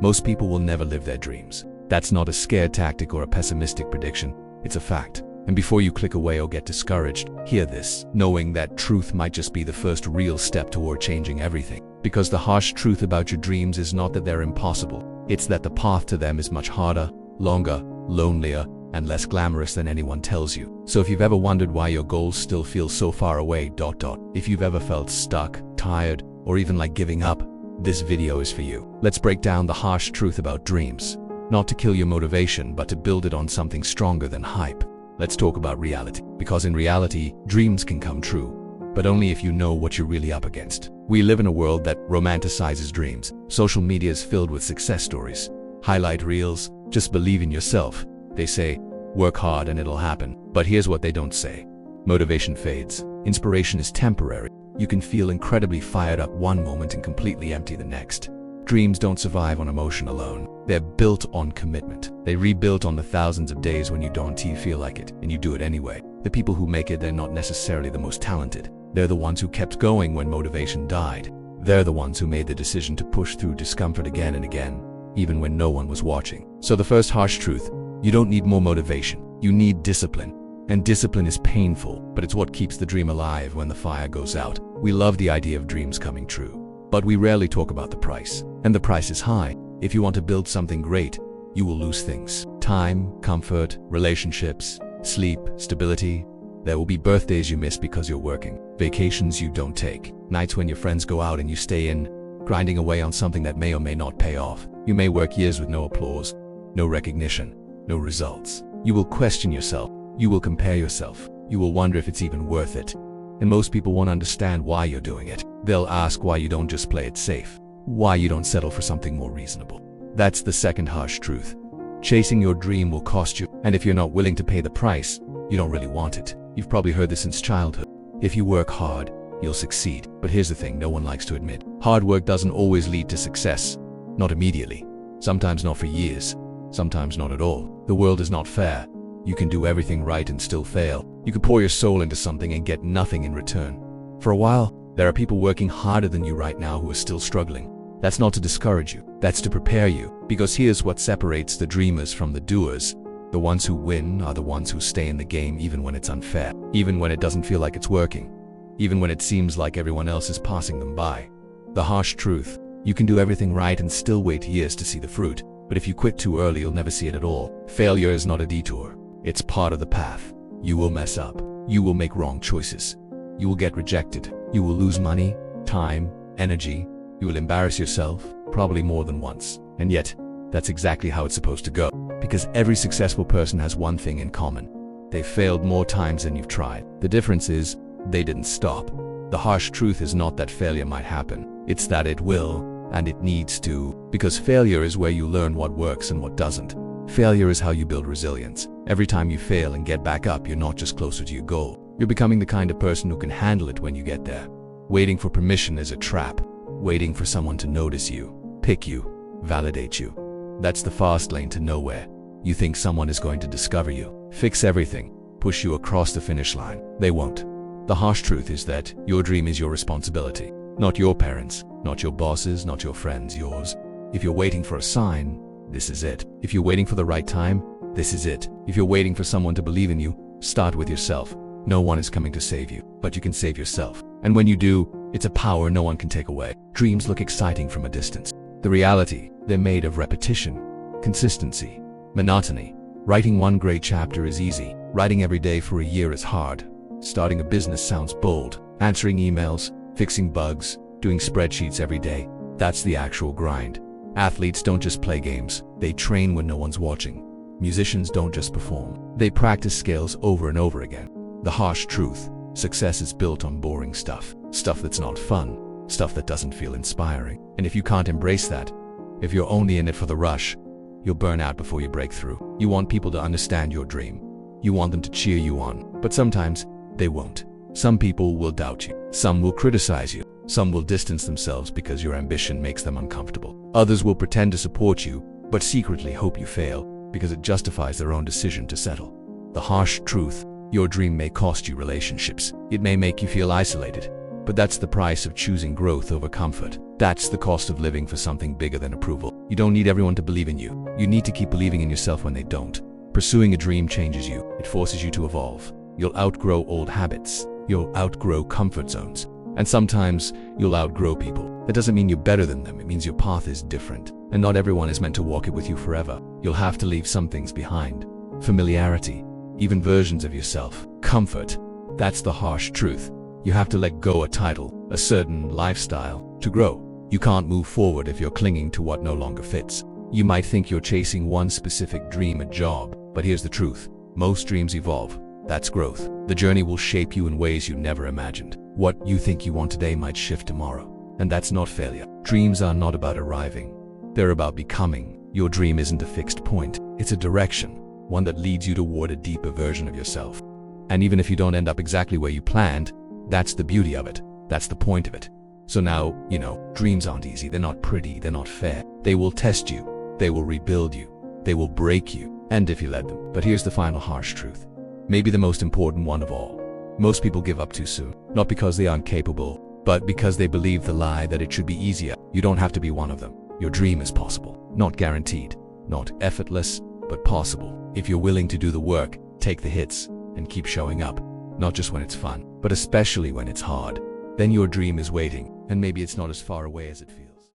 Most people will never live their dreams. That's not a scare tactic or a pessimistic prediction. It's a fact. And before you click away or get discouraged, hear this, knowing that truth might just be the first real step toward changing everything. Because the harsh truth about your dreams is not that they're impossible. It's that the path to them is much harder, longer, lonelier, and less glamorous than anyone tells you. So if you've ever wondered why your goals still feel so far away, if you've ever felt stuck, tired, or even like giving up, this video is for you. Let's break down the harsh truth about dreams. Not to kill your motivation, but to build it on something stronger than hype. Let's talk about reality. Because in reality, dreams can come true, but only if you know what you're really up against. We live in a world that romanticizes dreams. Social media is filled with success stories, highlight reels, just believe in yourself. They say, work hard and it'll happen. But here's what they don't say. Motivation fades. Inspiration is temporary. You can feel incredibly fired up one moment and completely empty the next. Dreams don't survive on emotion alone. They're built on commitment. They rebuilt on the thousands of days when you don't feel like it, and you do it anyway. The people who make it, they're not necessarily the most talented. They're the ones who kept going when motivation died. They're the ones who made the decision to push through discomfort again and again, even when no one was watching. So the first harsh truth, you don't need more motivation. You need discipline. And discipline is painful, but it's what keeps the dream alive when the fire goes out. We love the idea of dreams coming true, but we rarely talk about the price. And the price is high. If you want to build something great, you will lose things. Time, comfort, relationships, sleep, stability. There will be birthdays you miss because you're working, vacations you don't take, nights when your friends go out and you stay in, grinding away on something that may or may not pay off. You may work years with no applause, no recognition, no results. You will question yourself. You will compare yourself. You will wonder if it's even worth it. And most people won't understand why you're doing it. They'll ask why you don't just play it safe. Why you don't settle for something more reasonable. That's the second harsh truth. Chasing your dream will cost you. And if you're not willing to pay the price, you don't really want it. You've probably heard this since childhood. If you work hard, you'll succeed. But here's the thing no one likes to admit. Hard work doesn't always lead to success. Not immediately. Sometimes not for years. Sometimes not at all. The world is not fair. You can do everything right and still fail. You could pour your soul into something and get nothing in return. For a while, there are people working harder than you right now who are still struggling. That's not to discourage you. That's to prepare you. Because here's what separates the dreamers from the doers. The ones who win are the ones who stay in the game even when it's unfair. Even when it doesn't feel like it's working. Even when it seems like everyone else is passing them by. The harsh truth. You can do everything right and still wait years to see the fruit. But if you quit too early, you'll never see it at all. Failure is not a detour. It's part of the path. You will mess up. You will make wrong choices. You will get rejected. You will lose money, time, energy. You will embarrass yourself, probably more than once. And yet, that's exactly how it's supposed to go. Because every successful person has one thing in common. They failed more times than you've tried. The difference is, they didn't stop. The harsh truth is not that failure might happen. It's that it will, and it needs to. Because failure is where you learn what works and what doesn't. Failure is how you build resilience. Every time you fail and get back up, you're not just closer to your goal. You're becoming the kind of person who can handle it when you get there. Waiting for permission is a trap. Waiting for someone to notice you, pick you, validate you. That's the fast lane to nowhere. You think someone is going to discover you, fix everything, push you across the finish line. They won't. The harsh truth is that your dream is your responsibility. Not your parents, not your bosses, not your friends, yours. If you're waiting for a sign, this is it. If you're waiting for the right time, this is it. If you're waiting for someone to believe in you, start with yourself. No one is coming to save you, but you can save yourself. And when you do, it's a power no one can take away. Dreams look exciting from a distance. The reality, they're made of repetition, consistency, monotony. Writing one great chapter is easy. Writing every day for a year is hard. Starting a business sounds bold. Answering emails, fixing bugs, doing spreadsheets every day. That's the actual grind. Athletes don't just play games. They train when no one's watching. Musicians don't just perform. They practice scales over and over again. The harsh truth. Success is built on boring stuff. Stuff that's not fun. Stuff that doesn't feel inspiring. And if you can't embrace that, if you're only in it for the rush, you'll burn out before you break through. You want people to understand your dream. You want them to cheer you on. But sometimes, they won't. Some people will doubt you. Some will criticize you. Some will distance themselves because your ambition makes them uncomfortable. Others will pretend to support you, but secretly hope you fail because it justifies their own decision to settle. The harsh truth. Your dream may cost you relationships. It may make you feel isolated. But that's the price of choosing growth over comfort. That's the cost of living for something bigger than approval. You don't need everyone to believe in you. You need to keep believing in yourself when they don't. Pursuing a dream changes you. It forces you to evolve. You'll outgrow old habits. You'll outgrow comfort zones. And sometimes you'll outgrow people. That doesn't mean you're better than them. It means your path is different. And not everyone is meant to walk it with you forever. You'll have to leave some things behind. Familiarity, even versions of yourself. Comfort, that's the harsh truth. You have to let go a title, a certain lifestyle, to grow. You can't move forward if you're clinging to what no longer fits. You might think you're chasing one specific dream, a job, but here's the truth. Most dreams evolve. That's growth. The journey will shape you in ways you never imagined. What you think you want today might shift tomorrow. And that's not failure. Dreams are not about arriving. They're about becoming. Your dream isn't a fixed point. It's a direction, one that leads you toward a deeper version of yourself. And even if you don't end up exactly where you planned, that's the beauty of it. That's the point of it. So now, dreams aren't easy. They're not pretty. They're not fair. They will test you. They will rebuild you. They will break you. And if you let them. But here's the final harsh truth. Maybe the most important one of all. Most people give up too soon. Not because they aren't capable, but because they believe the lie that it should be easier. You don't have to be one of them. Your dream is possible. Not guaranteed. Not effortless, but possible. If you're willing to do the work, take the hits, and keep showing up. Not just when it's fun, but especially when it's hard. Then your dream is waiting, and maybe it's not as far away as it feels.